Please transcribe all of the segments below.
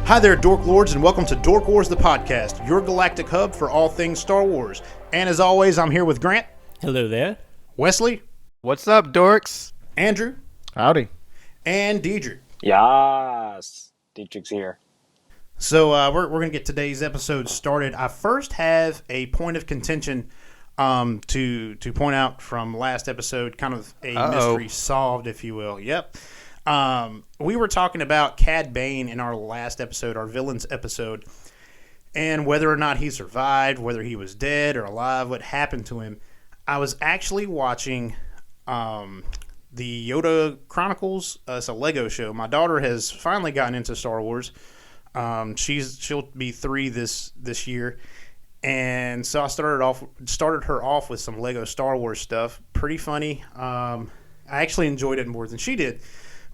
Hi there, Dork Lords, and welcome to Dork Wars, the podcast, your galactic hub for all things Star Wars. And as always, I'm here with Grant. Hello there. Wesley. What's up, dorks? Andrew. Howdy. And Deidre. Yes, Dietrich's here. So we're going to get today's episode started. I first have a point of contention to point out from last episode, kind of a mystery solved, if you will. Yep. We were talking about Cad Bane in our last episode, our villains episode, and whether or not he survived, whether he was dead or alive, what happened to him. I was actually watching the Yoda Chronicles. It's a Lego show. My daughter has finally gotten into Star Wars. She'll be 3 this year, and so I started her off with some Lego Star Wars stuff. Pretty funny. I actually enjoyed it more than she did.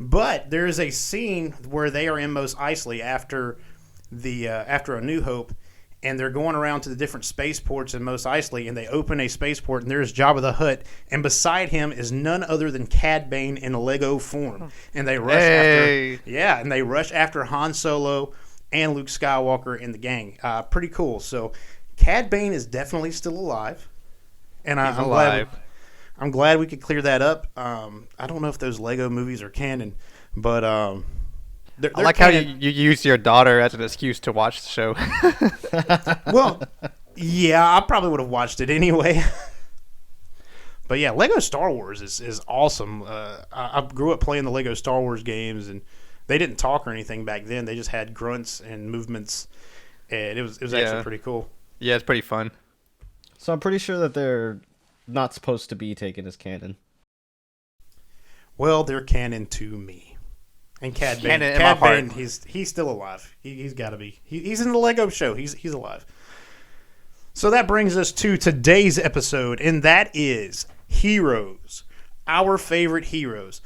But there is a scene where they are in Mos Eisley after A New Hope, and they're going around to the different spaceports in Mos Eisley, and they open a spaceport, and there's Jabba the Hutt, and beside him is none other than Cad Bane in a Lego form, and they rush after Han Solo and Luke Skywalker and the gang. Pretty cool. So Cad Bane is definitely still alive, and I'm alive. I'm glad we could clear that up. I don't know if those Lego movies are canon, but they're I like canon. How you use your daughter as an excuse to watch the show. Well, yeah, I probably would have watched it anyway. But yeah, Lego Star Wars is awesome. I grew up playing the Lego Star Wars games, and they didn't talk or anything back then. They just had grunts and movements, and it was actually pretty cool. Yeah, it's pretty fun. So I'm pretty sure that they're not supposed to be taken as canon. Well, they're canon to me. And Cad Bane, he's still alive. He's got to be. He's in the Lego show. He's alive. So that brings us to today's episode, and that is heroes, our favorite heroes.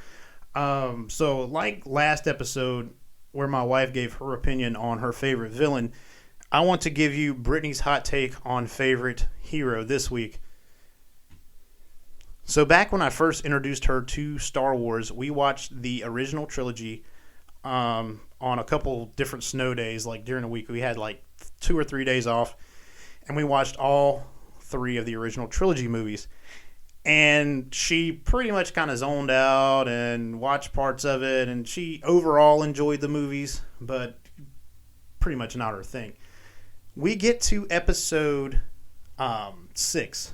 So like last episode, where my wife gave her opinion on her favorite villain, I want to give you Brittany's hot take on favorite hero this week. So back when I first introduced her to Star Wars, we watched the original trilogy on a couple different snow days. Like during the week, we had like 2 or 3 days off, and we watched all 3 of the original trilogy movies. And she pretty much kind of zoned out and watched parts of it, and she overall enjoyed the movies, but pretty much not her thing. We get to episode 6.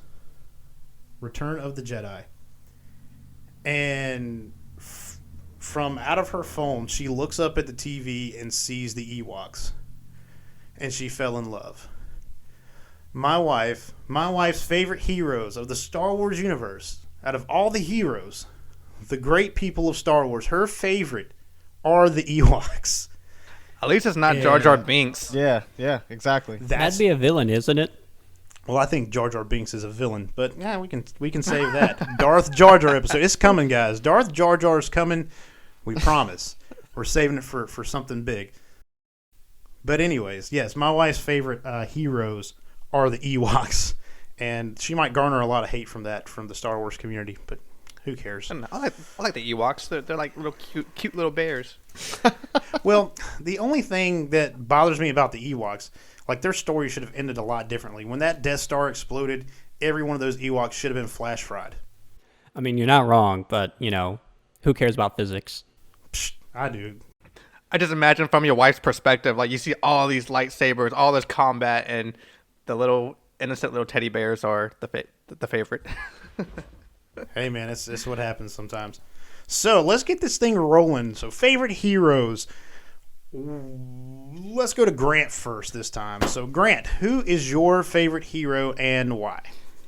Return of the Jedi, and from out of her phone, she looks up at the TV and sees the Ewoks, and she fell in love. My wife's favorite heroes of the Star Wars universe, out of all the heroes, the great people of Star Wars, her favorite are the Ewoks. At least it's not Jar Jar Binks. Yeah, exactly. That'd be a villain, isn't it? Well, I think Jar Jar Binks is a villain, but yeah, we can save that. Darth Jar Jar episode. It's coming, guys. Darth Jar Jar's coming. We promise. We're saving it for something big. But anyways, yes, my wife's favorite heroes are the Ewoks, and she might garner a lot of hate from the Star Wars community, but who cares? I like the Ewoks. They're like real cute little bears. Well, the only thing that bothers me about the Ewoks, like their story should have ended a lot differently. When that Death Star exploded, every one of those Ewoks should have been flash fried. I mean, you're not wrong, but, who cares about physics? Psh, I do. I just imagine from your wife's perspective, like you see all these lightsabers, all this combat, and the little innocent little teddy bears are the favorite. Hey, man, it's what happens sometimes. So let's get this thing rolling. So favorite heroes. Let's go to Grant first this time. So Grant, who is your favorite hero and why?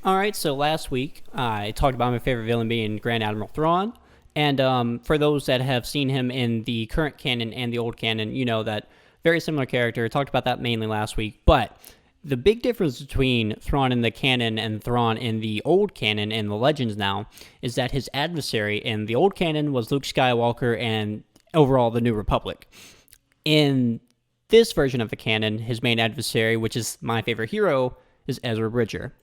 All right, so last week I talked about my favorite villain being Grand Admiral Thrawn. And for those that have seen him in the current canon and the old canon, you know that very similar character. I talked about that mainly last week. But the big difference between Thrawn in the canon and Thrawn in the old canon and the Legends now is that his adversary in the old canon was Luke Skywalker and overall the New Republic. In this version of the canon, his main adversary, which is my favorite hero, is Ezra Bridger.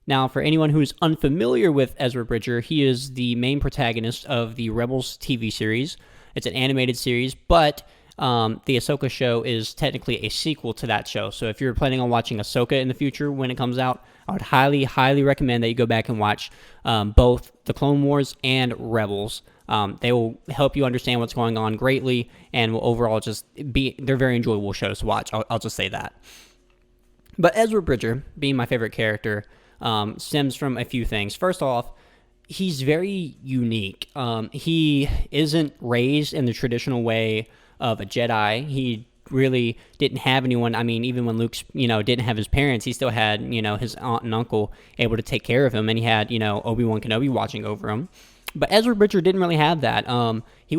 Now, for anyone who's unfamiliar with Ezra Bridger, he is the main protagonist of the Rebels TV series. It's an animated series, but the Ahsoka show is technically a sequel to that show. So if you're planning on watching Ahsoka in the future when it comes out, I would highly, highly recommend that you go back and watch both the Clone Wars and Rebels. They will help you understand what's going on greatly, and will overall they're very enjoyable shows to watch. I'll just say that. But Ezra Bridger, being my favorite character, stems from a few things. First off, he's very unique. He isn't raised in the traditional way of a Jedi. He really didn't have anyone. I mean, even when Luke's, didn't have his parents, he still had, his aunt and uncle able to take care of him, and he had, Obi-Wan Kenobi watching over him. But Ezra Bridger didn't really have that. He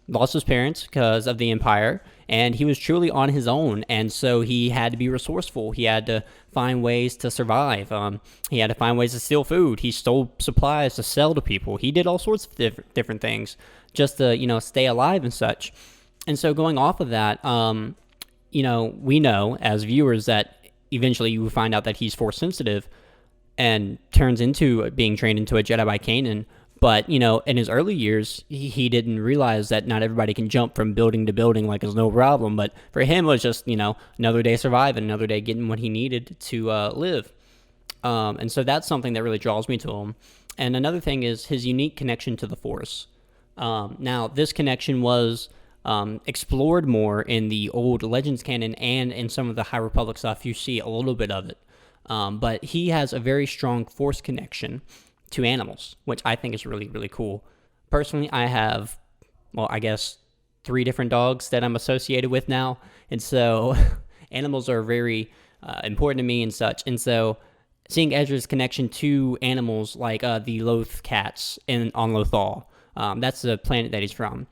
lost his parents because of the Empire, and he was truly on his own, and so he had to be resourceful. He had to find ways to survive. He had to find ways to steal food. He stole supplies to sell to people. He did all sorts of different things just to, stay alive and such. And so going off of that, we know as viewers that eventually you find out that he's Force sensitive and turns into being trained into a Jedi by Kanan. But, in his early years, he didn't realize that not everybody can jump from building to building like it's no problem. But for him, it was just, another day surviving, another day getting what he needed to live. And so that's something that really draws me to him. And another thing is his unique connection to the Force. Now, this connection was explored more in the old Legends canon, and in some of the High Republic stuff, you see a little bit of it. But he has a very strong Force connection to animals, which I think is really, really cool. Personally, I have, I guess 3 different dogs that I'm associated with now, and so animals are very important to me and such. And so seeing Ezra's connection to animals like the Loth cats on Lothal, that's the planet that he's from.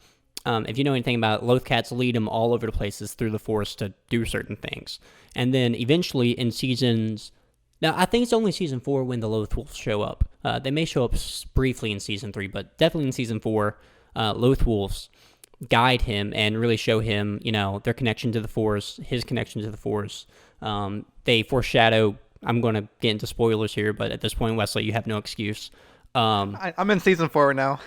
If you know anything about Loth cats, lead him all over the places through the Force to do certain things. And then eventually in seasons... Now, I think it's only season 4 when the Loth Wolves show up. They may show up briefly in season 3, but definitely in season 4, Loth Wolves guide him and really show him, their connection to the Force, his connection to the Force. They foreshadow... I'm going to get into spoilers here, but at this point, Wesley, you have no excuse. I'm in season 4 now.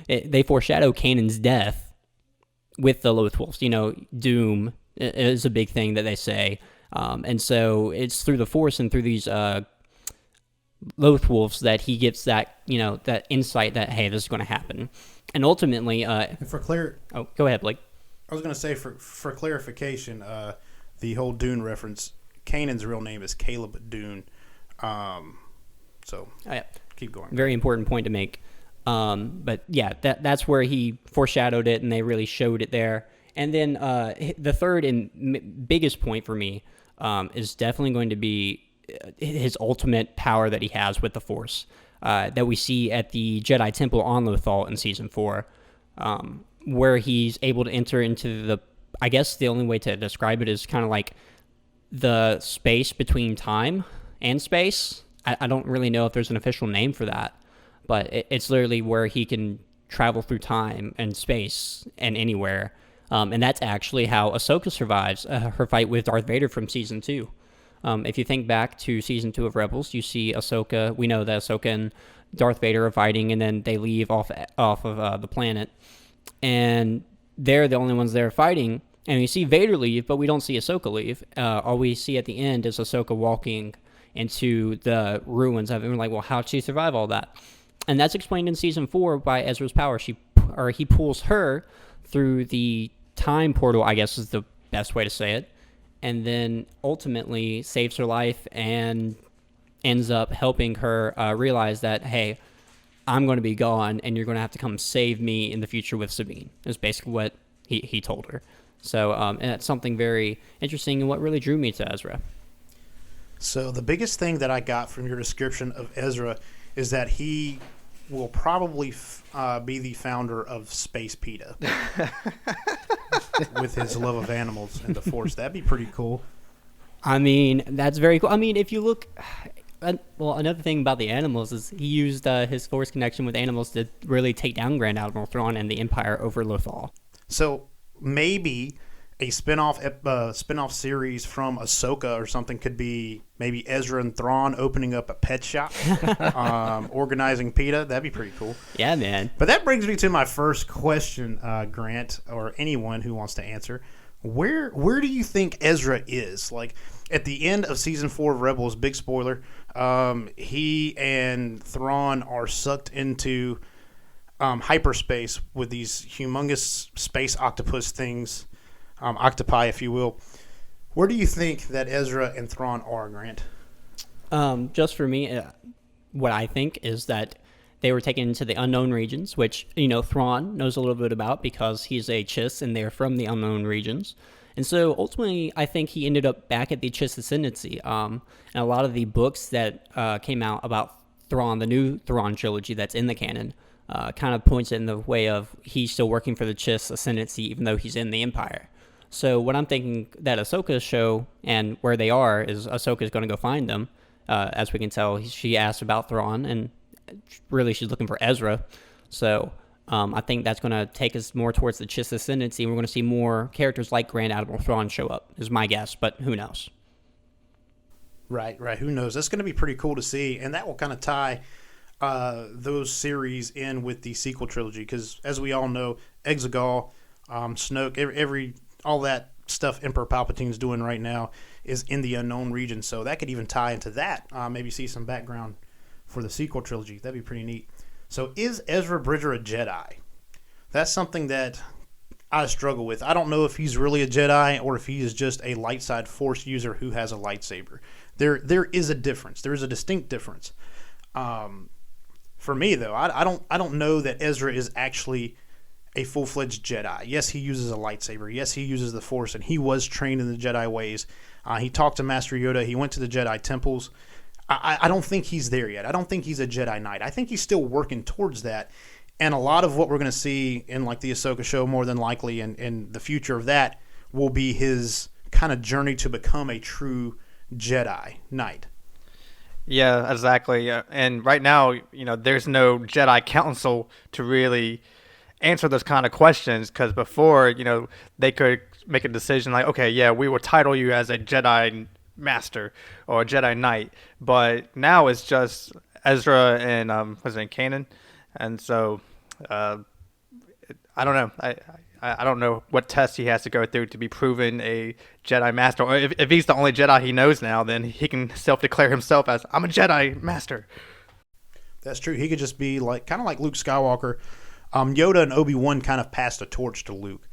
They foreshadow Kanan's death with the Loth Wolves. Doom is a big thing that they say. And so it's through the Force and through these Loth Wolves that he gets that, that insight that, hey, this is going to happen. And ultimately... Oh, go ahead, Blake. I was going to say, for clarification, the whole Dune reference, Kanan's real name is Caleb Dune. Keep going. Very important point to make. But yeah, that's where he foreshadowed it, and they really showed it there. And then the third and biggest point for me is definitely going to be his ultimate power that he has with the Force that we see at the Jedi Temple on Lothal in Season 4, where he's able to enter into I guess the only way to describe it is kind of like the space between time and space. I don't really know if there's an official name for that, but it's literally where he can travel through time and space and anywhere. And that's actually how Ahsoka survives her fight with Darth Vader from Season 2. If you think back to Season 2 of Rebels, you see Ahsoka. We know that Ahsoka and Darth Vader are fighting, and then they leave off of the planet. And they're the only ones there fighting. And you see Vader leave, but we don't see Ahsoka leave. All we see at the end is Ahsoka walking into the ruins of it. And we're like, well, how'd she survive all that? And that's explained in Season 4 by Ezra's power. He pulls her through the time portal, I guess is the best way to say it, and then ultimately saves her life and ends up helping her realize that, hey, I'm going to be gone, and you're going to have to come save me in the future with Sabine, is basically what he told her. So and that's something very interesting and what really drew me to Ezra. So the biggest thing that I got from your description of Ezra is that he will probably be the founder of Space PETA with his love of animals and the Force. That'd be pretty cool. I mean, that's very cool. I mean, if you look... Well, another thing about the animals is he used his Force connection with animals to really take down Grand Admiral Thrawn and the Empire over Lothal. So maybe a spinoff series from Ahsoka or something could be maybe Ezra and Thrawn opening up a pet shop, organizing PETA. That'd be pretty cool. Yeah, man. But that brings me to my first question, Grant, or anyone who wants to answer. Where do you think Ezra is? Like at the end of season 4 of Rebels, big spoiler, he and Thrawn are sucked into hyperspace with these humongous space octopus things. Octopi, if you will. Where do you think that Ezra and Thrawn are, Grant? Just for me, what I think is that they were taken into the unknown regions, which, Thrawn knows a little bit about because he's a Chiss and they're from the unknown regions. And so ultimately, I think he ended up back at the Chiss Ascendancy. And a lot of the books that came out about Thrawn, the new Thrawn trilogy that's in the canon, kind of points it in the way of he's still working for the Chiss Ascendancy even though he's in the Empire. So what I'm thinking that Ahsoka's show and where they are is Ahsoka's going to go find them. As we can tell, she asked about Thrawn, and really she's looking for Ezra. So I think that's going to take us more towards the Chiss Ascendancy. We're going to see more characters like Grand Admiral Thrawn show up, is my guess, but who knows? Right. Who knows? That's going to be pretty cool to see, and that will kind of tie those series in with the sequel trilogy, because as we all know, Exegol, Snoke, all that stuff Emperor Palpatine's doing right now is in the unknown region, so that could even tie into that. Maybe see some background for the sequel trilogy. That'd be pretty neat. So is Ezra Bridger a Jedi? That's something that I struggle with. I don't know if he's really a Jedi or if he is just a light side Force user who has a lightsaber. There is a difference. There is a distinct difference. For me, though, I don't know that Ezra is actually a full-fledged Jedi. Yes, he uses a lightsaber. Yes, he uses the Force, and he was trained in the Jedi ways. He talked to Master Yoda. He went to the Jedi temples. I don't think he's there yet. I don't think he's a Jedi Knight. I think he's still working towards that. And a lot of what we're going to see in like the Ahsoka show, more than likely, and the future of that, will be his kind of journey to become a true Jedi Knight. Yeah, exactly. And right now, there's no Jedi Council to really answer those kind of questions, because before, they could make a decision like, okay, yeah, we will title you as a Jedi Master or a Jedi Knight, but now it's just Ezra and was it Kanan, and so I don't know. I don't know what test he has to go through to be proven a Jedi Master, or if he's the only Jedi he knows now, then he can self-declare himself as, I'm a Jedi Master. That's true. He could just be kind of like Luke Skywalker. Yoda and Obi-Wan kind of passed a torch to Luke,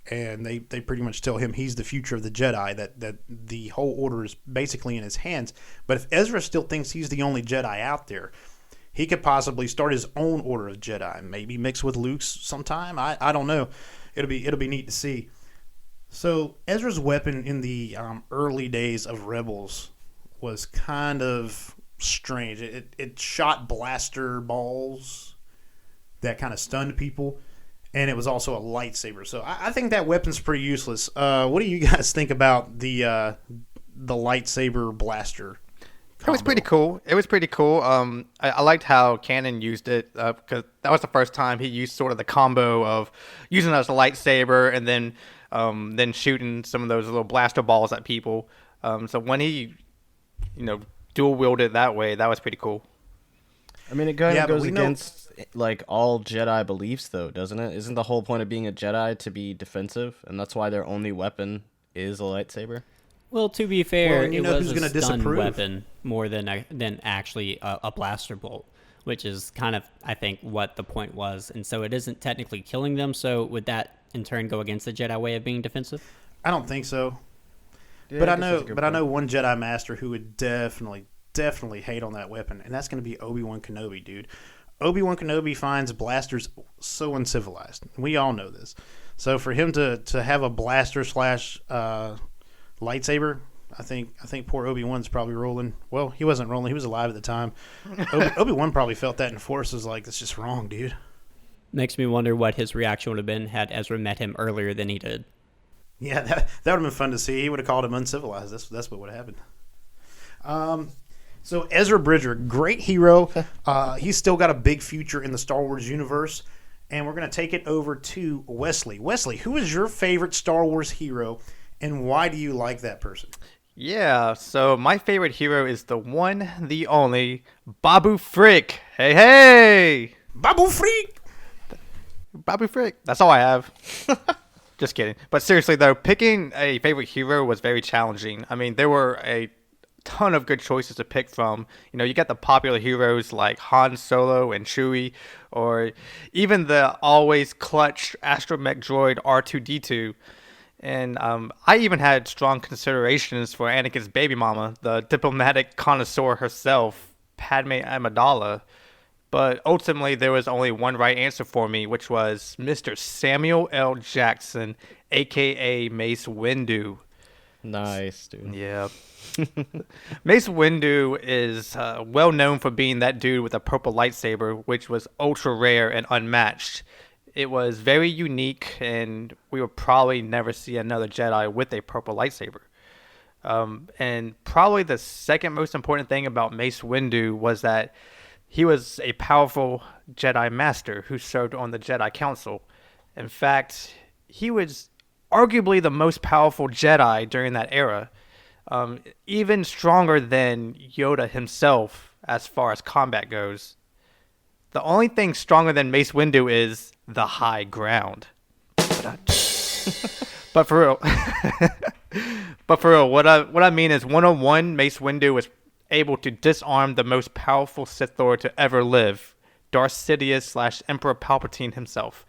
and they pretty much tell him he's the future of the Jedi, that the whole order is basically in his hands. But if Ezra still thinks he's the only Jedi out there, he could possibly start his own order of Jedi, maybe mix with Luke's sometime. I don't know. It'll be neat to see. So Ezra's weapon in the early days of Rebels was kind of strange. It shot blaster balls that kind of stunned people, and it was also a lightsaber. So I think that weapon's pretty useless. What do you guys think about the lightsaber blaster combo? It was pretty cool. I liked how Kanan used it, because that was the first time he used sort of the combo of using it as a lightsaber and then shooting some of those little blaster balls at people. So when he, dual wielded that way, that was pretty cool. I mean, it kind of goes against all Jedi beliefs, though, doesn't it? Isn't the whole point of being a Jedi to be defensive, and that's why their only weapon is a lightsaber? Well, to be fair, it was a stun weapon more than actually a blaster bolt, which is kind of, I think, what the point was. And so it isn't technically killing them. So would that in turn go against the Jedi way of being defensive? I don't think so. Yeah, but I know one Jedi Master who would definitely hate on that weapon, and that's going to be Obi-Wan Kenobi, dude. Obi-Wan Kenobi finds blasters so uncivilized. We all know this. So for him to have a blaster slash lightsaber, I think poor Obi-Wan's probably rolling. Well, he wasn't rolling. He was alive at the time. Obi-Wan probably felt that in Force, was like, that's just wrong, dude. Makes me wonder what his reaction would have been had Ezra met him earlier than he did. Yeah, that would have been fun to see. He would have called him uncivilized. That's what would have happened. So Ezra Bridger, great hero. He's still got a big future in the Star Wars universe. and we're going to take it over to Wesley. Wesley, who is your favorite Star Wars hero, and why do you like that person? Yeah, so my favorite hero is the one, the only, Babu Frick. Hey, hey! Babu Frick! Babu Frick. That's all I have. Just kidding. But seriously, though, picking a favorite hero was very challenging. I mean, there were a ton of good choices to pick from. You know, you got the popular heroes like Han Solo and Chewie, or even the always clutch astromech droid R2-D2. And I even had strong considerations for Anakin's baby mama, the diplomatic connoisseur herself, Padme Amidala. But ultimately, there was only one right answer for me, which was Mr. Samuel L. Jackson, a.k.a. Mace Windu. Nice, dude. Yeah. Mace Windu is well known for being that dude with a purple lightsaber, which was ultra rare and unmatched. It was very unique, and we will probably never see another Jedi with a purple lightsaber. And probably the second most important thing about Mace Windu was that he was a powerful Jedi Master who served on the Jedi Council. In fact, he was arguably the most powerful Jedi during that era, even stronger than Yoda himself as far as combat goes. The only thing stronger than Mace Windu is the high ground. But for real, what I mean is 101, Mace Windu was able to disarm the most powerful Sith Lord to ever live, Darth Sidious / Emperor Palpatine himself.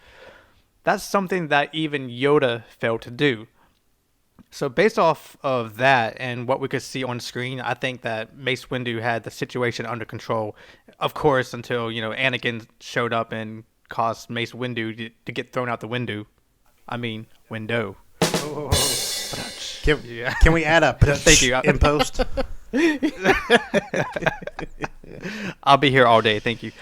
That's something that even Yoda failed to do. So based off of that and what we could see on screen, I think that Mace Windu had the situation under control. Of course, until, Anakin showed up and caused Mace Windu to get thrown out the window. I mean, window. Oh. Can we add a thank you in post? I'll be here all day. Thank you.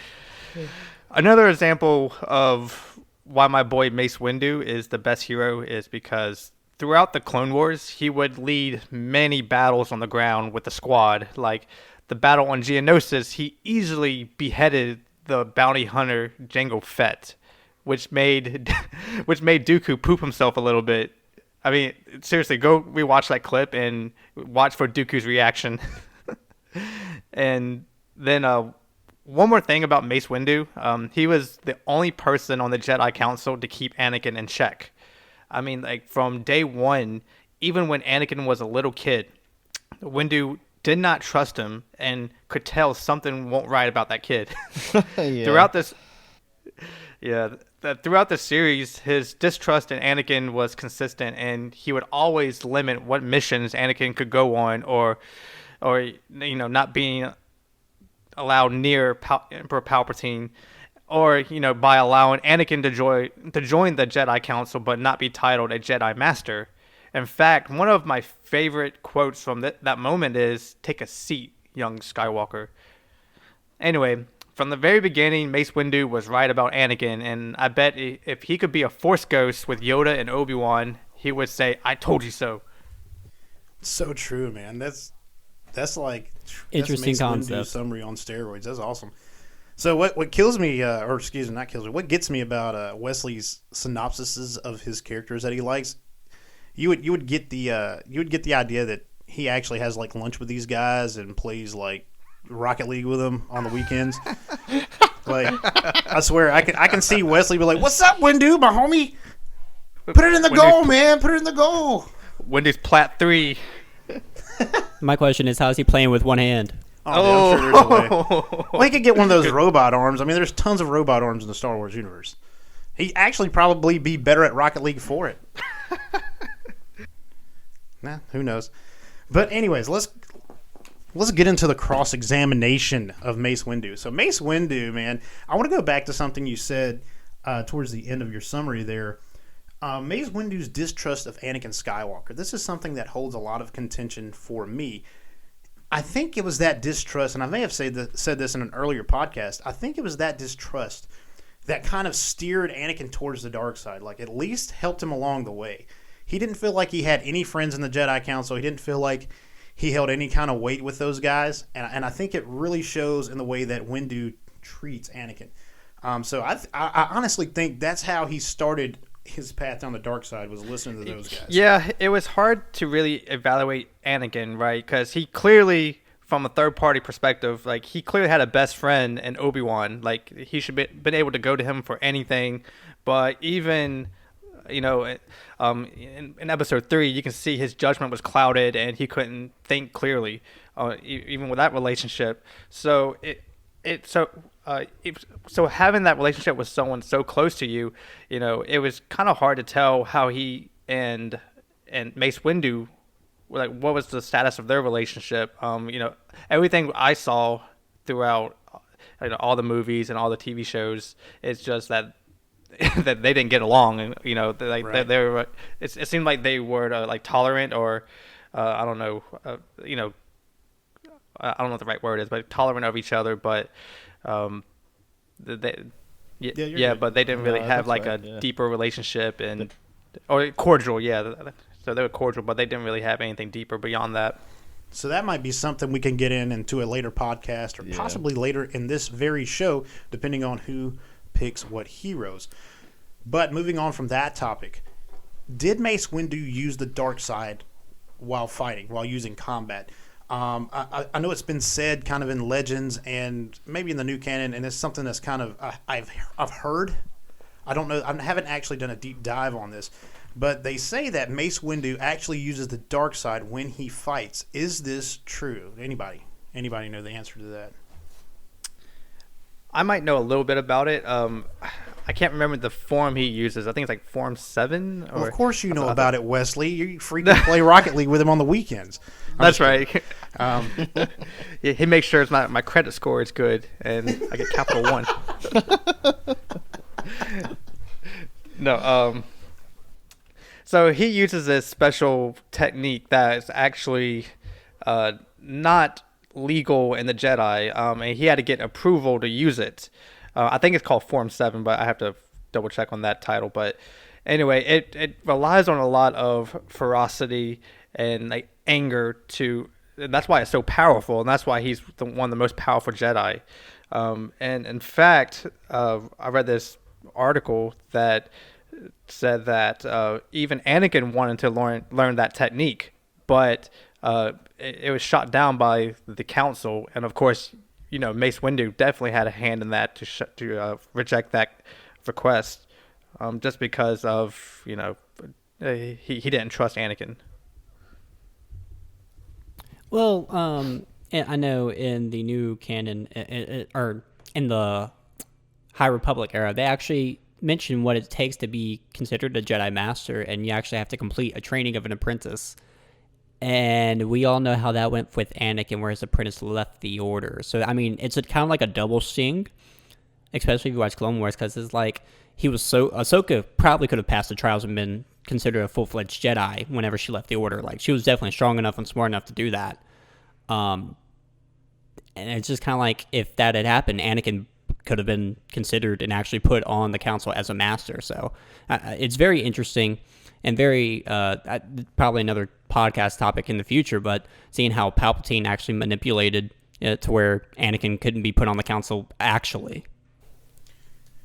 Another example of why my boy Mace Windu is the best hero is because throughout the Clone Wars, he would lead many battles on the ground with the squad. Like the battle on Geonosis, he easily beheaded the bounty hunter Jango Fett, which made Dooku poop himself a little bit. I mean, seriously, go rewatch that clip and watch for Dooku's reaction. And then one more thing about Mace Windu. He was the only person on the Jedi Council to keep Anakin in check. I mean, like, from day one, even when Anakin was a little kid, Windu did not trust him and could tell something won't right about that kid. Yeah. Throughout the series, his distrust in Anakin was consistent, and he would always limit what missions Anakin could go on, or not being allowed near Emperor Palpatine, or by allowing Anakin to join the Jedi Council but not be titled a Jedi Master. In fact, one of my favorite quotes from that moment is, "Take a seat, young Skywalker." Anyway, from the very beginning, Mace Windu was right about Anakin, and I bet if he could be a Force ghost with Yoda and Obi-Wan, he would say, "I told you so." So true, man. That's like interesting Mace concept. Windu summary on steroids. That's awesome. So what kills me, not kills me, what gets me about Wesley's synopsises of his characters that he likes, you would get the idea that he actually has like lunch with these guys and plays like Rocket League with them on the weekends. Like, I swear, I can see Wesley be like, "What's up, Windu, my homie? Put it in the goal, man. Put it in the goal." Windu's Plat 3. My question is, how is he playing with one hand? Oh, dude, I'm sure there's a way. Well, he could get one of those robot arms. I mean, there's tons of robot arms in the Star Wars universe. He'd actually probably be better at Rocket League for it. Nah, who knows? But anyways, let's get into the cross-examination of Mace Windu. So Mace Windu, man, I want to go back to something you said towards the end of your summary there. Mace Windu's distrust of Anakin Skywalker. This is something that holds a lot of contention for me. I think it was that distrust, and I may have said this in an earlier podcast, I think it was that distrust that kind of steered Anakin towards the dark side, like at least helped him along the way. He didn't feel like he had any friends in the Jedi Council. He didn't feel like he held any kind of weight with those guys, and I think it really shows in the way that Windu treats Anakin. So I honestly think that's how he started his path down the dark side, was listening to those guys. Yeah, it was hard to really evaluate Anakin, right? Because he clearly, from a third-party perspective, like, he clearly had a best friend in Obi-Wan. Like, he should been able to go to him for anything. But even, in Episode 3, you can see his judgment was clouded and he couldn't think clearly, even with that relationship. So so having that relationship with someone so close to you, it was kind of hard to tell how he and Mace Windu, like, what was the status of their relationship. Everything I saw throughout all the movies and all the TV shows, it's just that that they didn't get along, and Right. they were. It seemed like they were like tolerant, or I don't know, I don't know what the right word is, but tolerant of each other, but they, Good. but they didn't really have like a deeper relationship or cordial, yeah. So they were cordial, but they didn't really have anything deeper beyond that. So that might be something we can get into a later podcast, or possibly later in this very show, depending on who picks what heroes. But moving on from that topic, did Mace Windu use the dark side while fighting, while using combat? I know it's been said kind of in Legends and maybe in the new canon, and it's something that's kind of I've heard. I don't know. I haven't actually done a deep dive on this, but they say that Mace Windu actually uses the dark side when he fights. Is this true? Anybody know the answer to that? I might know a little bit about it. I can't remember the form he uses. I think it's like Form 7. Well, of course you know about it, Wesley. You freaking play Rocket League with him on the weekends. That's right. He makes sure my credit score is good and I get capital 1. No. So he uses this special technique that is actually not legal in the Jedi, and he had to get approval to use it. I think it's called Form 7, but I have to double check on that title. But anyway, it relies on a lot of ferocity and like anger and that's why it's so powerful, and that's why he's one of the most powerful Jedi. And in fact, I read this article that said that even Anakin wanted to learn that technique, but it was shot down by the council, and of course, Mace Windu definitely had a hand in that to reject that request, just because of he didn't trust Anakin. Well, I know in the new canon, or in the High Republic era, they actually mention what it takes to be considered a Jedi Master, and you actually have to complete a training of an apprentice. And we all know how that went with Anakin, where his apprentice left the Order. So, I mean, it's kind of like a double sting, especially if you watch Clone Wars, because it's like Ahsoka probably could have passed the trials and been considered a full-fledged Jedi whenever she left the Order. Like, she was definitely strong enough and smart enough to do that. And it's just kind of like, if that had happened, Anakin could have been considered and actually put on the council as a master. So it's very interesting and very probably another podcast topic in the future, but seeing how Palpatine actually manipulated it to where Anakin couldn't be put on the council actually.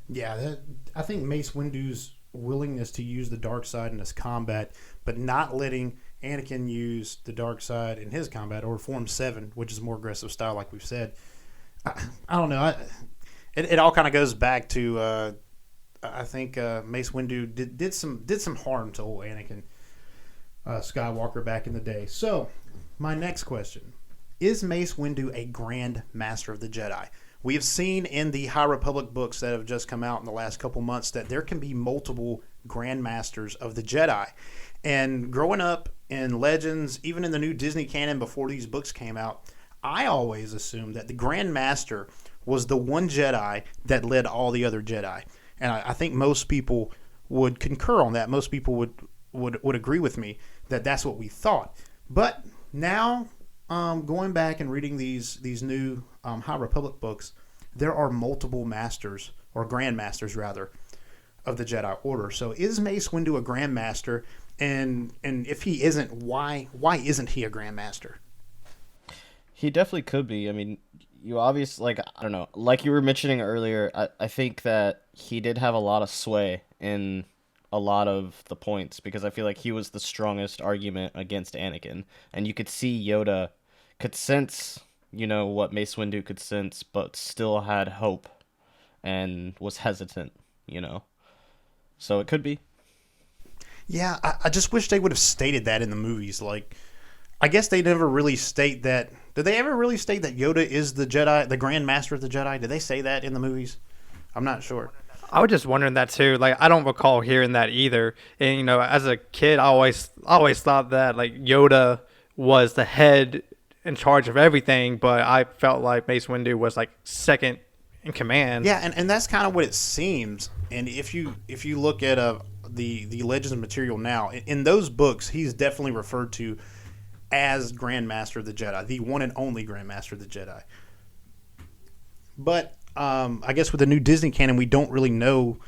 Yeah, I think Mace Windu's willingness to use the dark side in his combat, but not letting Anakin use the dark side in his combat, or Form 7, which is more aggressive style, like we've said. I don't know. It all kind of goes back to I think Mace Windu did some harm to old Anakin Skywalker back in the day. So, my next question: is Mace Windu a Grand Master of the Jedi? We have seen in the High Republic books that have just come out in the last couple months that there can be multiple Grand Masters of the Jedi. And growing up in Legends, even in the new Disney canon before these books came out, I always assumed that the Grand Master was the one Jedi that led all the other Jedi. And I think most people would concur on that. Most people would agree with me that that's what we thought. But now, going back and reading these new High Republic books, there are multiple masters, or Grand Masters rather, of the Jedi Order. So is Mace Windu a Grand Master? And if he isn't, why isn't he a Grand Master? He definitely could be. I mean, you obviously, like, I don't know, like you were mentioning earlier, I think that he did have a lot of sway in a lot of the points because I feel like he was the strongest argument against Anakin. And you could see Yoda could sense, what Mace Windu could sense, but still had hope and was hesitant. So it could be. Yeah, I just wish they would have stated that in the movies. Like, I guess they never really state that. Did they ever really state that Yoda is the Jedi, the Grand Master of the Jedi? Did they say that in the movies? I'm not sure. I was just wondering that too. Like, I don't recall hearing that either. And as a kid, I always thought that like Yoda was the head in charge of everything, but I felt like Mace Windu was like second in command. Yeah, and that's kind of what it seems. And if you look at the Legends material now, in those books, he's definitely referred to as Grand Master of the Jedi, the one and only Grand Master of the Jedi. But I guess with the new Disney canon, we don't really know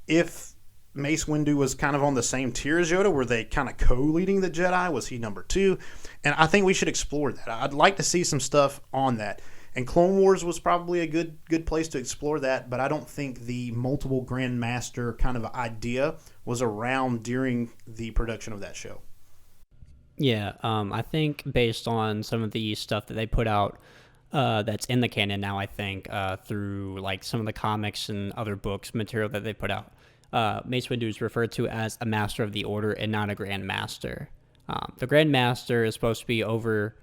if Mace Windu was kind of on the same tier as Yoda. Were they kind of co-leading the Jedi? Was he number 2? And I think we should explore that. I'd like to see some stuff on that. And Clone Wars was probably a good place to explore that, but I don't think the multiple Grand Master kind of idea was around during the production of that show. Yeah, I think based on some of the stuff that they put out that's in the canon now, I think, through like some of the comics and other books material that they put out, Mace Windu is referred to as a Master of the Order and not a Grand Master. The Grand Master is supposed to be over,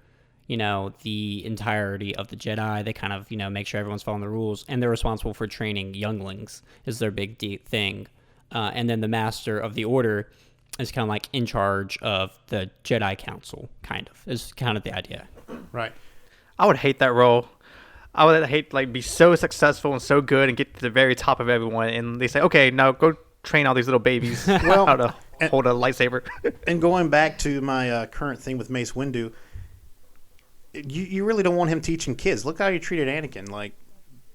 the entirety of the Jedi. They kind of, make sure everyone's following the rules, and they're responsible for training younglings is their big thing. And then the Master of the Order is kind of like in charge of the Jedi Council, is kind of the idea. Right. I would hate that role. I would hate like be so successful and so good and get to the very top of everyone, and they say, okay, now go train all these little babies how to hold a lightsaber. And going back to my current thing with Mace Windu, you really don't want him teaching kids. Look how you treated Anakin. Like,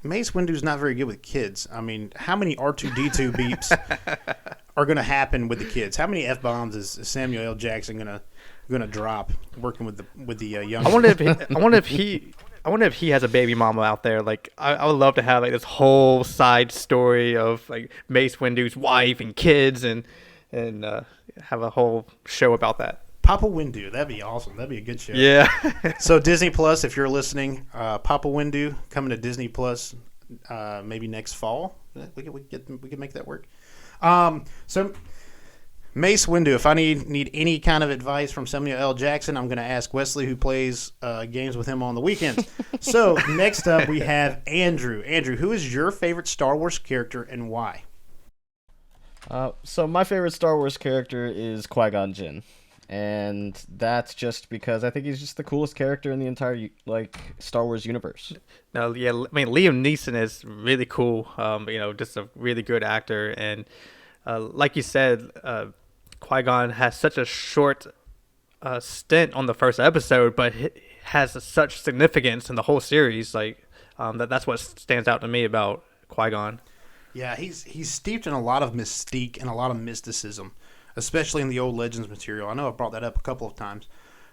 Mace Windu's not very good with kids. I mean, how many R2-D2 beeps are going to happen with the kids? How many F-bombs is Samuel L. Jackson gonna drop working with the young? I wonder if he has a baby mama out there. Like, I would love to have like this whole side story of like Mace Windu's wife and kids and have a whole show about that. Papa Windu, that'd be awesome. That'd be a good show. Yeah. So Disney Plus, if you're listening, Papa Windu coming to Disney Plus, maybe next fall. We can make that work. So Mace Windu, if I need any kind of advice from Samuel L. Jackson, I'm going to ask Wesley, who plays games with him on the weekends. So next up, we have Andrew. Andrew, who is your favorite Star Wars character and why? So my favorite Star Wars character is Qui-Gon Jinn. And that's just because I think he's just the coolest character in the entire Star Wars universe. No, yeah, I mean Liam Neeson is really cool. Just a really good actor, and like you said, Qui-Gon has such a short stint on the first episode, but it has such significance in the whole series. That's what stands out to me about Qui-Gon. Yeah, he's steeped in a lot of mystique and a lot of mysticism, especially in the old Legends material. I know I've brought that up a couple of times,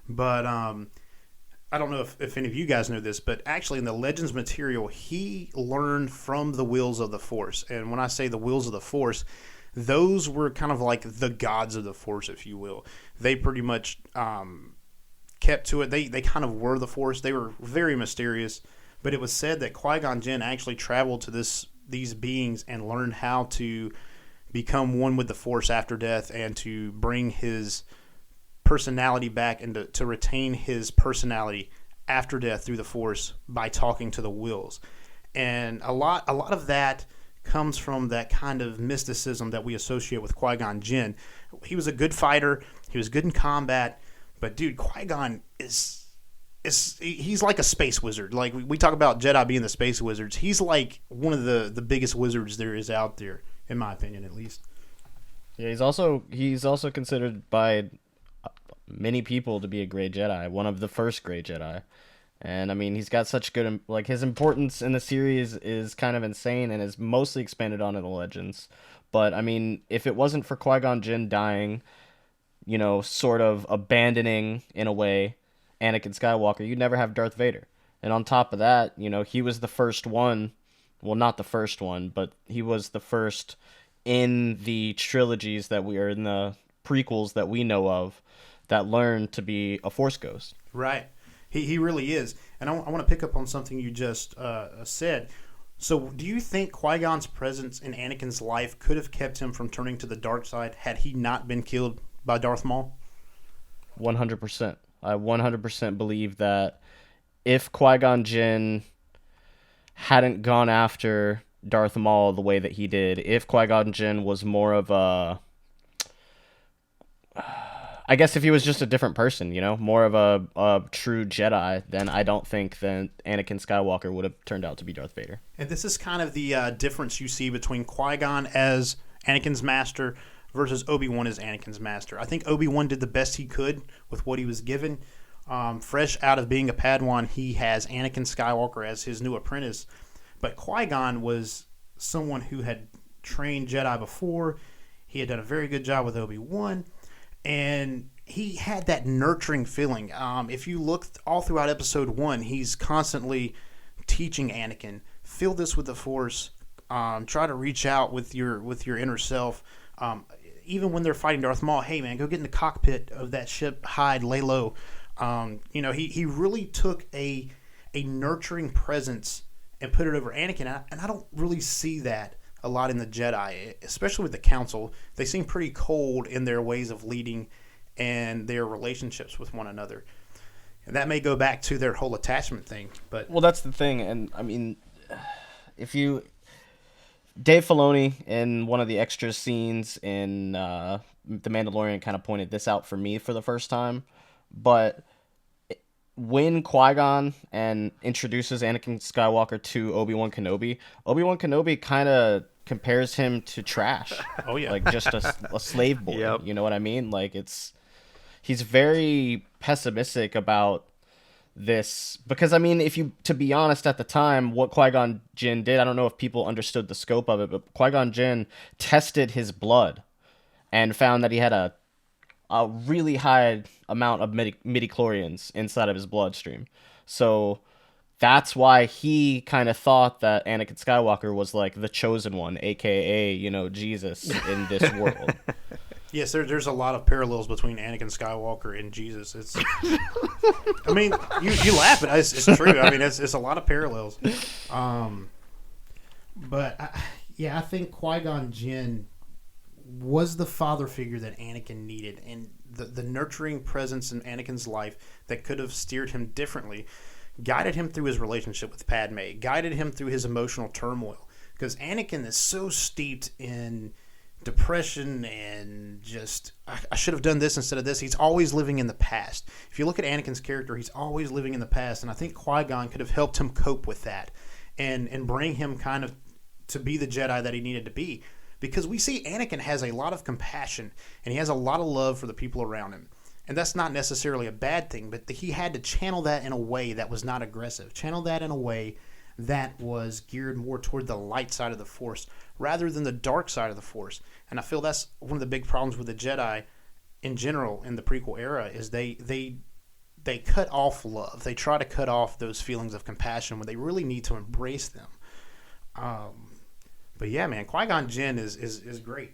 but I don't know if any of you guys know this, but actually in the Legends material, he learned from the Wheels of the Force. And when I say the Wheels of the Force, those were kind of like the gods of the Force, if you will. They pretty much kept to it. They kind of were the Force. They were very mysterious, but it was said that Qui-Gon Jinn actually traveled to these beings and learned how to become one with the Force after death and to bring his personality back and to retain his personality after death through the Force by talking to the Wills. And a lot of that comes from that kind of mysticism that we associate with Qui-Gon Jinn. He was a good fighter. He was good in combat. But, dude, Qui-Gon he's like a space wizard. Like, we talk about Jedi being the space wizards. He's like one of the biggest wizards there is out there, in my opinion, at least. Yeah, he's also considered by many people to be a great Jedi, one of the first great Jedi. And I mean, he's got such good, his importance in the series is kind of insane and is mostly expanded on in the Legends. But I mean, if it wasn't for Qui-Gon Jinn dying, sort of abandoning in a way Anakin Skywalker, you'd never have Darth Vader. And on top of that, he was the first one, well, not the first one, but he was the first in the trilogies that we are in the prequels that we know of that learned to be a Force ghost. Right. He really is. And I want to pick up on something you just said. So do you think Qui-Gon's presence in Anakin's life could have kept him from turning to the dark side had he not been killed by Darth Maul? 100%. I 100% believe that if Qui-Gon Jinn hadn't gone after Darth Maul the way that he did, if Qui-Gon Jinn was more of a... I guess if he was just a different person, more of a true Jedi, then I don't think that Anakin Skywalker would have turned out to be Darth Vader. And this is kind of the difference you see between Qui-Gon as Anakin's master versus Obi-Wan as Anakin's master. I think Obi-Wan did the best he could with what he was given. Fresh out of being a Padawan, he has Anakin Skywalker as his new apprentice. But Qui-Gon was someone who had trained Jedi before. He had done a very good job with Obi-Wan. And he had that nurturing feeling. If you look all throughout Episode 1, he's constantly teaching Anakin, feel this with the Force, try to reach out with your inner self. Even when they're fighting Darth Maul, hey man, go get in the cockpit of that ship, hide, lay low. He really took a nurturing presence and put it over Anakin, and I don't really see that a lot in the Jedi, especially with the Council. They seem pretty cold in their ways of leading and their relationships with one another. And that may go back to their whole attachment thing. But well, that's the thing. And I mean, Dave Filoni in one of the extra scenes in The Mandalorian kind of pointed this out for me for the first time. But when Qui-Gon and introduces Anakin Skywalker to Obi-Wan Kenobi kind of compares him to trash. Oh yeah, like just a slave boy. Yep. You know what I mean? Like he's very pessimistic about this because I mean, to be honest, at the time, what Qui-Gon Jinn did, I don't know if people understood the scope of it, but Qui-Gon Jinn tested his blood and found that he had a really high amount of midichlorians inside of his bloodstream. So that's why he kind of thought that Anakin Skywalker was like the chosen one, aka, Jesus in this world. Yes, there's a lot of parallels between Anakin Skywalker and Jesus. It's, I mean, you laugh, but it's true. I mean, it's a lot of parallels. But I think Qui-Gon Jinn was the father figure that Anakin needed, and the nurturing presence in Anakin's life that could have steered him differently, guided him through his relationship with Padme, guided him through his emotional turmoil, because Anakin is so steeped in depression and just, I should have done this instead of this. He's always living in the past. If you look at Anakin's character, he's always living in the past, and I think Qui-Gon could have helped him cope with that and bring him kind of to be the Jedi that he needed to be. Because we see Anakin has a lot of compassion and he has a lot of love for the people around him. And that's not necessarily a bad thing, but he had to channel that in a way that was not aggressive. Channel that in a way that was geared more toward the light side of the Force rather than the dark side of the Force. And I feel that's one of the big problems with the Jedi in general in the prequel era is they cut off love. They try to cut off those feelings of compassion when they really need to embrace them. But yeah, man, Qui-Gon Jinn is great.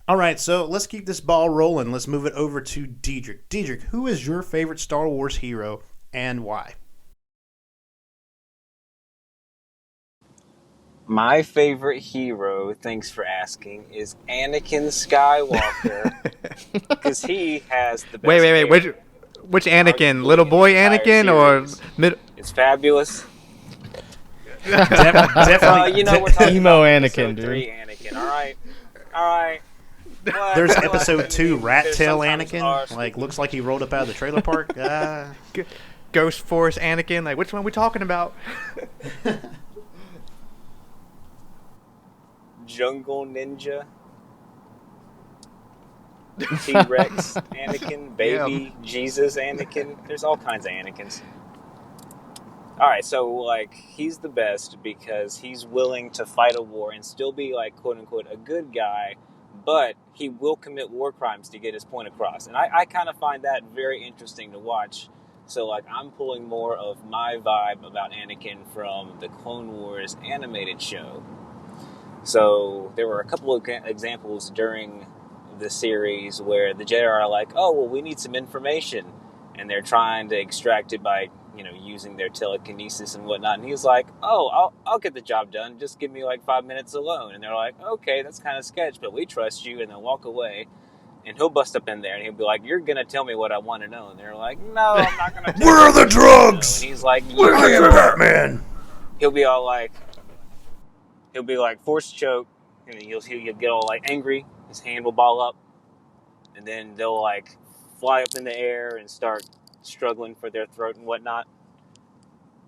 All right, so let's keep this ball rolling. Let's move it over to Diedrich. Diedrich, who is your favorite Star Wars hero and why? My favorite hero, thanks for asking, is Anakin Skywalker. Because he has the best Wait. Which Anakin? Little boy Anakin or mid? It's fabulous. Definitely. We're talking emo about Anakin, dude. 3 Anakin. All right. There's episode 2, Rat Tail Anakin. Like, looks like he rolled up out of the trailer park. Ghost Force Anakin. Like, which one are we talking about? Jungle Ninja. T-Rex Anakin. Baby Jesus Anakin. There's all kinds of Anakins. Alright, so, he's the best because he's willing to fight a war and still be, quote-unquote, a good guy, but he will commit war crimes to get his point across. And I kind of find that very interesting to watch So, like, I'm pulling more of my vibe about Anakin from the Clone Wars animated show. So, there were a couple of examples during the series where the Jedi are like, oh, well, we need some information. And they're trying to extract it by, using their telekinesis and whatnot. And he's like, oh, I'll get the job done. Just give me, 5 minutes alone. And they're like, okay, that's kind of sketch, but we trust you. And they'll walk away. And he'll bust up in there, and he'll be like, you're going to tell me what I want to know. And they're like, no, I'm not going to tell you. Where are the drugs? And he's like, I am Batman. He'll be force choke, and he'll get all, angry. His hand will ball up. And then they'll, fly up in the air and start struggling for their throat and whatnot.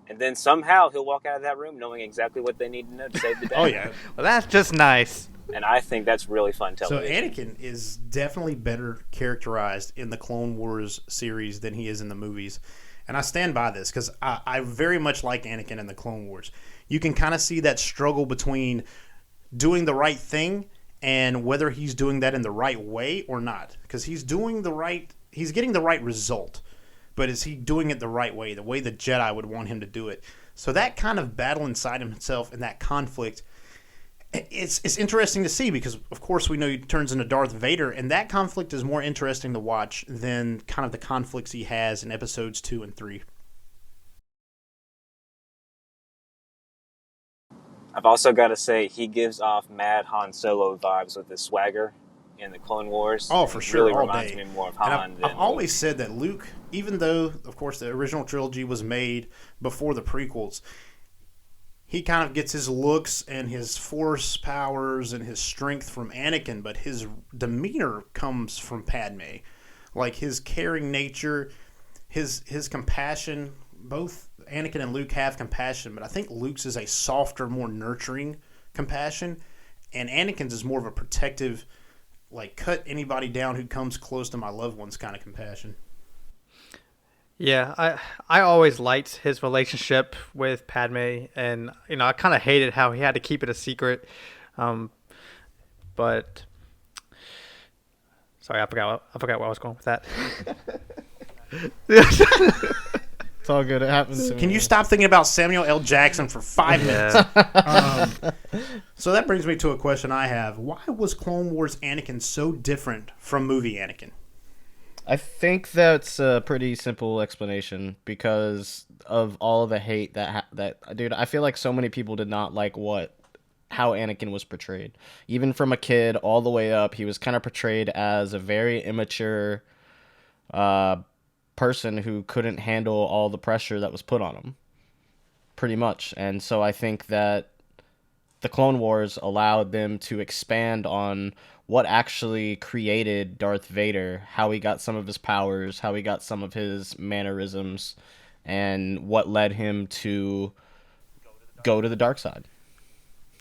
And then somehow he'll walk out of that room knowing exactly what they need to know to save the day. Oh, yeah. Well, that's just nice. And I think that's really fun television. So Anakin is definitely better characterized in the Clone Wars series than he is in the movies. And I stand by this because I very much like Anakin in the Clone Wars. You can kind of see that struggle between doing the right thing and whether he's doing that in the right way or not. Because he's getting the right result. But is he doing it the right way, the way the Jedi would want him to do it? So that kind of battle inside himself and that conflict, it's interesting to see because, of course, we know he turns into Darth Vader, and that conflict is more interesting to watch than kind of the conflicts he has in episodes 2 and 3. I've also got to say, he gives off mad Han Solo vibes with his swagger in the Clone Wars. Oh, for sure, really all reminds day. me more of Han and I've always said that Luke, even though, of course, the original trilogy was made before the prequels, he kind of gets his looks and his force powers and his strength from Anakin, but his demeanor comes from Padme. Like his caring nature, his compassion. Both Anakin and Luke have compassion, but I think Luke's is a softer, more nurturing compassion, and Anakin's is more of a protective, cut anybody down who comes close to my loved ones kind of compassion. Yeah, I always liked his relationship with Padme, and I kind of hated how he had to keep it a secret. But sorry, I forgot where I was going with that. It's all good. It happens to me. Can you stop thinking about Samuel L. Jackson for 5 minutes? So that brings me to a question I have. Why was Clone Wars Anakin so different from movie Anakin? I think that's a pretty simple explanation because of all the hate that dude, I feel like so many people did not like how Anakin was portrayed. Even from a kid all the way up, he was kind of portrayed as a very immature person who couldn't handle all the pressure that was put on him. Pretty much. And so I think that the Clone Wars allowed them to expand on what actually created Darth Vader, how he got some of his powers, how he got some of his mannerisms, and what led him to go to the dark side.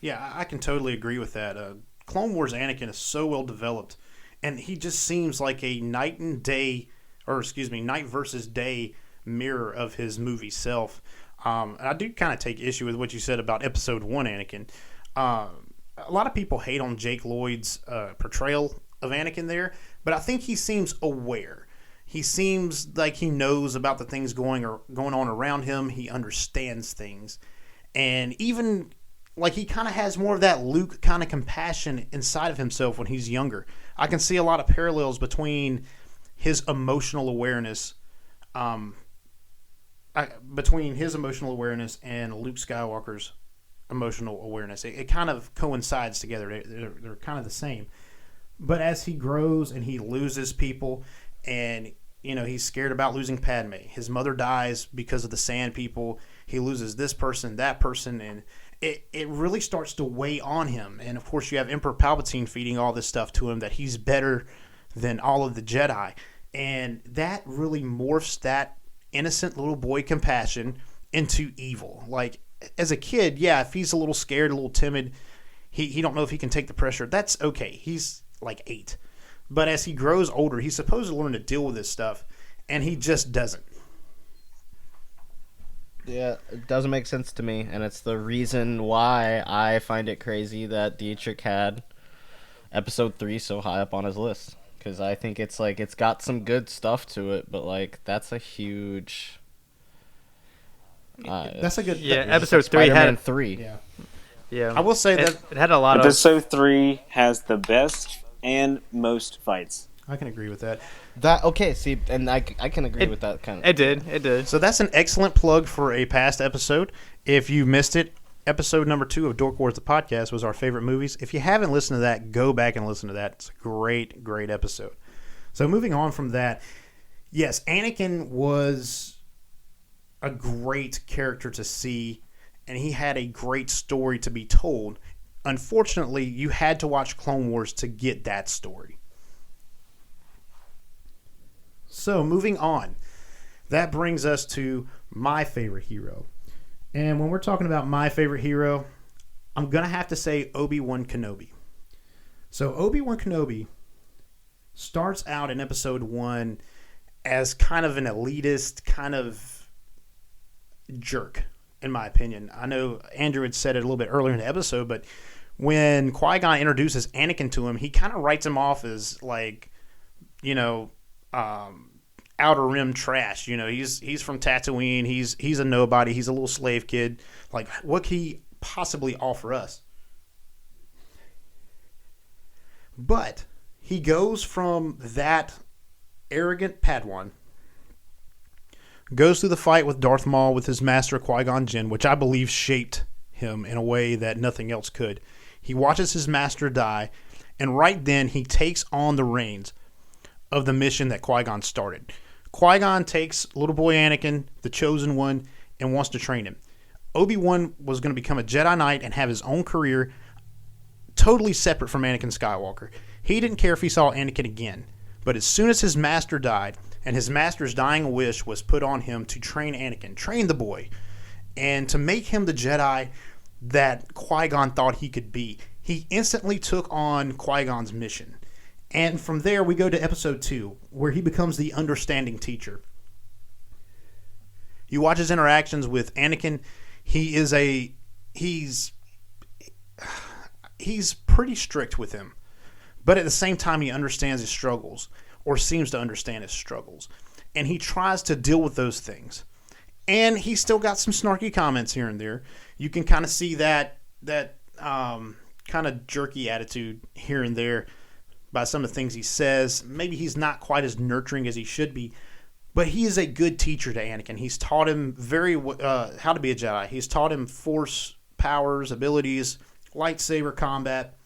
Yeah, I can totally agree with that. Clone Wars Anakin is so well developed, and he just seems like a night versus day mirror of his movie self. And I do kind of take issue with what you said about Episode 1 Anakin. A lot of people hate on Jake Lloyd's portrayal of Anakin there, but I think he seems aware. He seems like he knows about the things going on around him. He understands things. And even he kind of has more of that Luke kind of compassion inside of himself when he's younger. I can see a lot of parallels between his emotional awareness and Luke Skywalker's emotional awareness. It kind of coincides together. They're kind of the same. But as he grows and he loses people, and he's scared about losing Padme. His mother dies because of the Sand People. He loses this person, that person, and it really starts to weigh on him. And of course, you have Emperor Palpatine feeding all this stuff to him that he's better than all of the Jedi, and that really morphs that innocent little boy compassion into evil. As a kid, yeah, if he's a little scared, a little timid, he don't know if he can take the pressure, that's okay. He's 8. But as he grows older, he's supposed to learn to deal with this stuff, and he just doesn't. Yeah, it doesn't make sense to me, and it's the reason why I find it crazy that Dietrich had Episode 3 so high up on his list. because I think it's like it's got some good stuff to it, but like that's a huge. That's a good. Episode 3 Spider-Man had 3. Yeah. Yeah, I will say that it had a lot Episode 3 has the best and most fights. I can agree with that. That okay? See, and I can agree with that kind of. It did. So that's an excellent plug for a past episode. If you missed it, episode number 2 of Dork Wars, the podcast, was our favorite movies. If you haven't listened to that, go back and listen to that. It's a great, great episode. So moving on from that, yes, Anakin was a great character to see, and he had a great story to be told. Unfortunately, you had to watch Clone Wars to get that story. So moving on, that brings us to my favorite hero. And when we're talking about my favorite hero, I'm going to have to say Obi-Wan Kenobi. So Obi-Wan Kenobi starts out in episode 1 as kind of an elitist, kind of jerk, in my opinion. I know Andrew had said it a little bit earlier in the episode, but when Qui-Gon introduces Anakin to him, he kind of writes him off as like, outer rim trash. He's from Tatooine. He's a nobody. He's a little slave kid. Like, what can he possibly offer us? But he goes from that arrogant Padawan, goes through the fight with Darth Maul with his master Qui-Gon Jinn, which I believe shaped him in a way that nothing else could. He watches his master die, and right then he takes on the reins of the mission that Qui-Gon started. Qui-Gon takes little boy Anakin, the chosen one, and wants to train him. Obi-Wan was going to become a Jedi Knight and have his own career totally separate from Anakin Skywalker. He didn't care if he saw Anakin again, but as soon as his master died, and his master's dying wish was put on him to train Anakin, train the boy, and to make him the Jedi that Qui-Gon thought he could be, he instantly took on Qui-Gon's mission. And from there, we go to episode 2, where he becomes the understanding teacher. You watch his interactions with Anakin. He's pretty strict with him, but at the same time, he understands his struggles, or seems to understand his struggles, and he tries to deal with those things. And he's still got some snarky comments here and there. You can kind of see that kind of jerky attitude here and there by some of the things he says. Maybe he's not quite as nurturing as he should be, but he is a good teacher to Anakin. He's taught him how to be a Jedi. He's taught him force powers, abilities, lightsaber combat,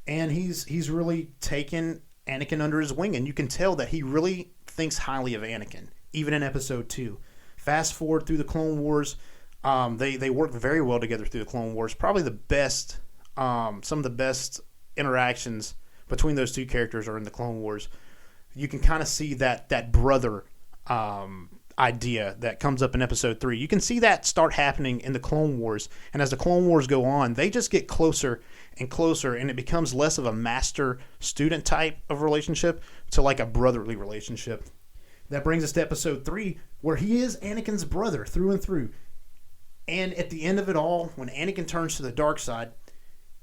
and he's really taken Anakin under his wing, and you can tell that he really thinks highly of Anakin, even in episode 2. Fast forward through the Clone Wars, they work very well together through the Clone Wars. Probably the best, some of the best interactions between those two characters are in the Clone Wars. You can kind of see that brother idea that comes up in episode 3. You can see that start happening in the Clone Wars, and as the Clone Wars go on, they just get closer and closer, and it becomes less of a master-student type of relationship to like a brotherly relationship. That brings us to episode 3, where he is Anakin's brother through and through. And at the end of it all, when Anakin turns to the dark side,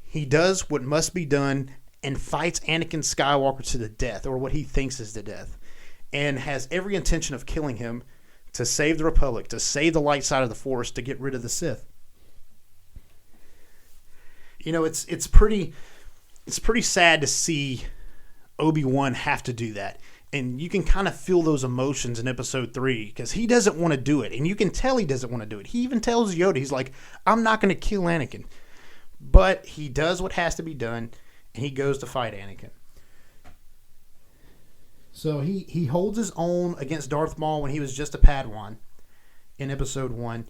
he does what must be done and fights Anakin Skywalker to the death, or what he thinks is the death, and has every intention of killing him to save the Republic, to save the light side of the Force, to get rid of the Sith. It's pretty sad to see Obi-Wan have to do that. And you can kind of feel those emotions in episode 3, because he doesn't want to do it. And you can tell he doesn't want to do it. He even tells Yoda, he's like, I'm not going to kill Anakin. But he does what has to be done, and he goes to fight Anakin. So he holds his own against Darth Maul when he was just a Padawan in episode 1.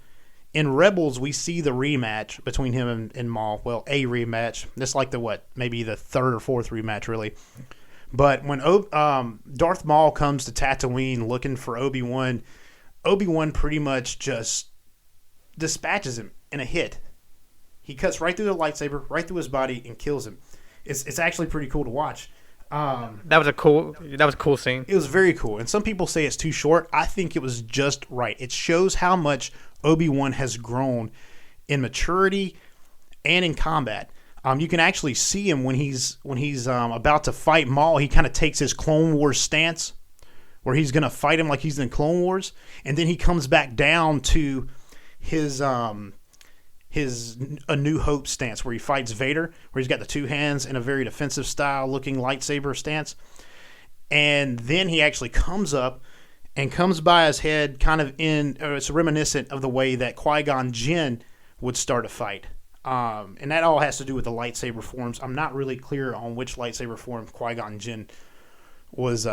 In Rebels, we see the rematch between him and Maul. Well, a rematch. That's like maybe the third or fourth rematch, really. But when Darth Maul comes to Tatooine looking for Obi-Wan, Obi-Wan pretty much just dispatches him in a hit. He cuts right through the lightsaber, right through his body, and kills him. It's actually pretty cool to watch. That was a cool scene. It was very cool. And some people say it's too short. I think it was just right. It shows how much Obi-Wan has grown in maturity and in combat. You can actually see him when he's about to fight Maul. He kind of takes his Clone Wars stance, where he's going to fight him like he's in Clone Wars, and then he comes back down to his A New Hope stance, where he fights Vader, where he's got the two hands in a very defensive style looking lightsaber stance. And then he actually comes up and comes by his head kind of it's reminiscent of the way that Qui-Gon Jinn would start a fight. And that all has to do with the lightsaber forms. I'm not really clear on which lightsaber form Qui-Gon Jinn was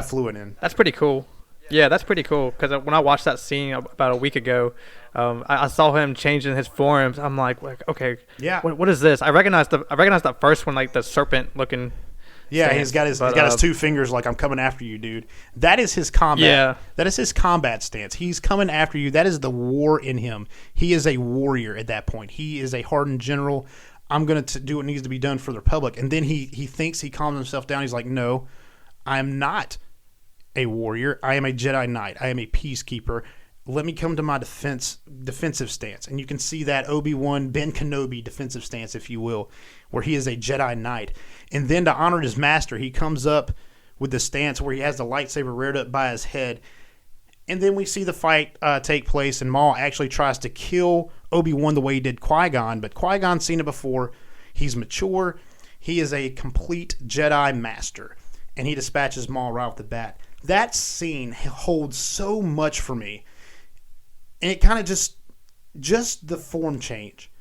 fluent in. That's pretty cool. Yeah, that's pretty cool, because when I watched that scene about a week ago, I saw him changing his forms. I'm like okay, yeah. What is this? I recognized that first one, like the serpent looking. Yeah, stance, he's got his two fingers like, I'm coming after you, dude. That is his combat. Yeah. That is his combat stance. He's coming after you. That is the war in him. He is a warrior at that point. He is a hardened general. I'm going to do what needs to be done for the Republic. And then he thinks he calms himself down. He's like, no, I'm not a warrior. I am a Jedi Knight. I am a peacekeeper. Let me come to my defensive stance. And you can see that Obi-Wan, Ben Kenobi defensive stance, if you will, where he is a Jedi Knight. And then to honor his master, he comes up with the stance where he has the lightsaber reared up by his head. And then we see the fight take place, and Maul actually tries to kill Obi-Wan the way he did Qui-Gon. But Qui-Gon's seen it before. He's mature. He is a complete Jedi master. And he dispatches Maul right off the bat. That scene holds so much for me. And it kind of just the form change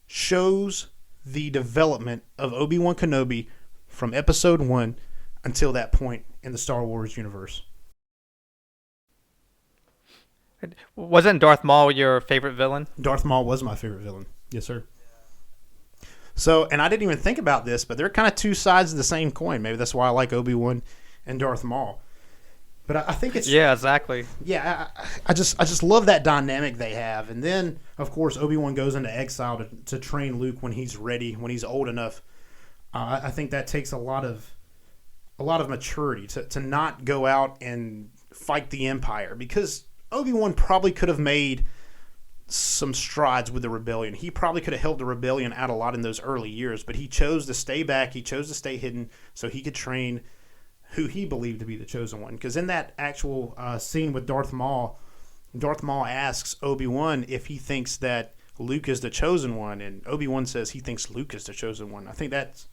shows the development of Obi-Wan Kenobi from Episode 1 until that point in the Star Wars universe. Wasn't Darth Maul your favorite villain? Darth Maul was my favorite villain. Yes, sir. So, and I didn't even think about this, but they're kind of two sides of the same coin. Maybe that's why I like Obi-Wan and Darth Maul. But I think it's... Yeah, exactly. Yeah, I just love that dynamic they have. And then, of course, Obi-Wan goes into exile to train Luke when he's ready, when he's old enough. I think that takes a lot of maturity to not go out and fight the Empire. Because Obi-Wan probably could have made some strides with the rebellion. He probably could have helped the rebellion out a lot in those early years. But he chose to stay back. He chose to stay hidden so he could train who he believed to be the chosen one. Because in that actual scene with Darth Maul asks Obi-Wan if he thinks that Luke is the chosen one, and Obi-Wan says he thinks Luke is the chosen one. I think that's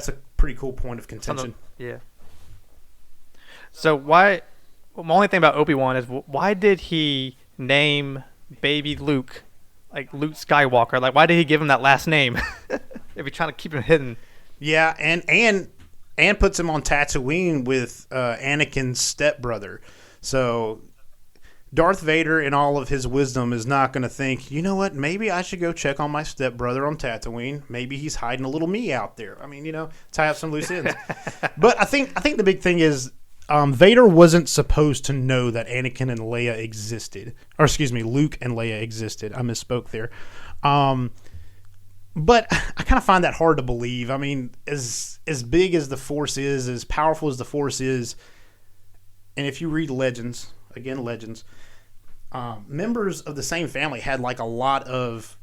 a pretty cool point of contention. Yeah. So my only thing about Obi-Wan is, why did he name baby Luke like Luke Skywalker? Like, why did he give him that last name if he's trying to keep him hidden? Yeah, and puts him on Tatooine with Anakin's stepbrother. So Darth Vader, in all of his wisdom, is not going to think, you know what, maybe I should go check on my stepbrother on Tatooine. Maybe he's hiding a little me out there. I mean, tie up some loose ends. But I think the big thing is Vader wasn't supposed to know that Anakin and Leia existed. Or excuse me, Luke and Leia existed. I misspoke there. But I kind of find that hard to believe. I mean, as big as the Force is, as powerful as the Force is, and if you read Legends, members of the same family had like a lot of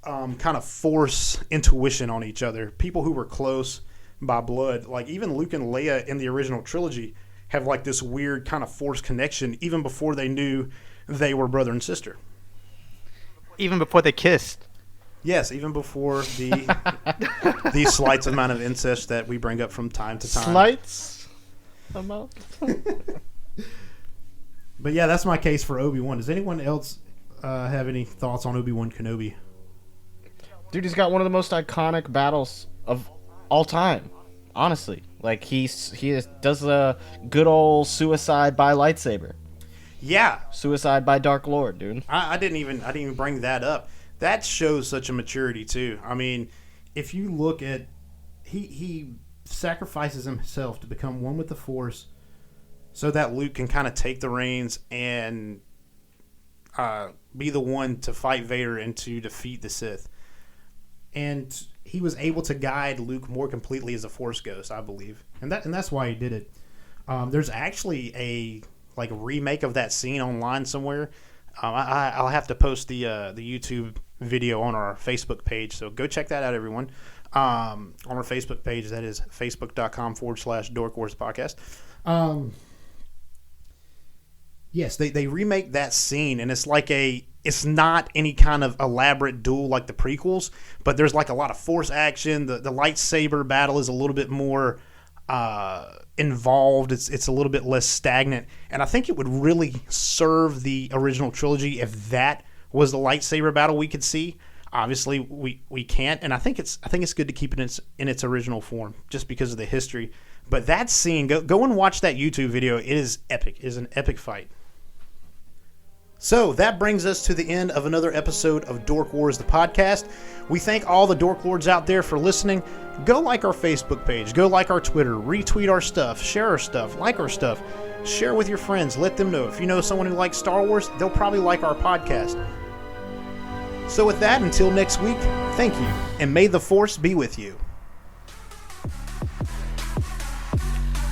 kind of Force intuition on each other. People who were close by blood, like even Luke and Leia in the original trilogy, have like this weird kind of Force connection even before they knew they were brother and sister. Even before they kissed. Yes, even before the slight amount of incest that we bring up from time to time. Slight amount? But yeah, that's my case for Obi-Wan. Does anyone else have any thoughts on Obi-Wan Kenobi? Dude, he's got one of the most iconic battles of all time. Honestly. Like, he does the good old suicide by lightsaber. Yeah. Suicide by Dark Lord, dude. I didn't even bring that up. That shows such a maturity too. I mean, if you look at he sacrifices himself to become one with the Force so that Luke can kind of take the reins and be the one to fight Vader and to defeat the Sith. And he was able to guide Luke more completely as a Force ghost, I believe. And that's why he did it. There's actually a remake of that scene online somewhere. I'll have to post the YouTube video on our Facebook page. So go check that out, everyone. On our Facebook page, that is facebook.com/Dork Wars Podcast. Yes, they remake that scene, and it's like it's not any kind of elaborate duel like the prequels, but there's like a lot of force action. The lightsaber battle is a little bit more involved. It's a little bit less stagnant, and I think it would really serve the original trilogy if that was the lightsaber battle we could see. Obviously, we can't, and I think it's good to keep it in its original form just because of the history. But that scene, go and watch that YouTube video. It is epic. It is an epic fight. So that brings us to the end of another episode of Dork Wars, the podcast. We thank all the Dork Lords out there for listening. Go like our Facebook page. Go like our Twitter. Retweet our stuff. Share our stuff. Like our stuff. Share with your friends. Let them know. If you know someone who likes Star Wars, they'll probably like our podcast. So with that, until next week, thank you, and may the Force be with you.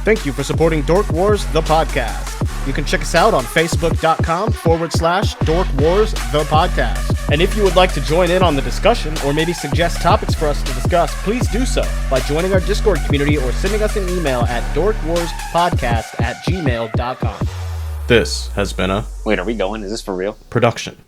Thank you for supporting Dork Wars, the podcast. You can check us out on facebook.com/Dork Wars, the podcast. And if you would like to join in on the discussion or maybe suggest topics for us to discuss, please do so by joining our Discord community or sending us an email at dorkwarspodcast@gmail.com. This has been a... Wait, are we going? Is this for real? Production.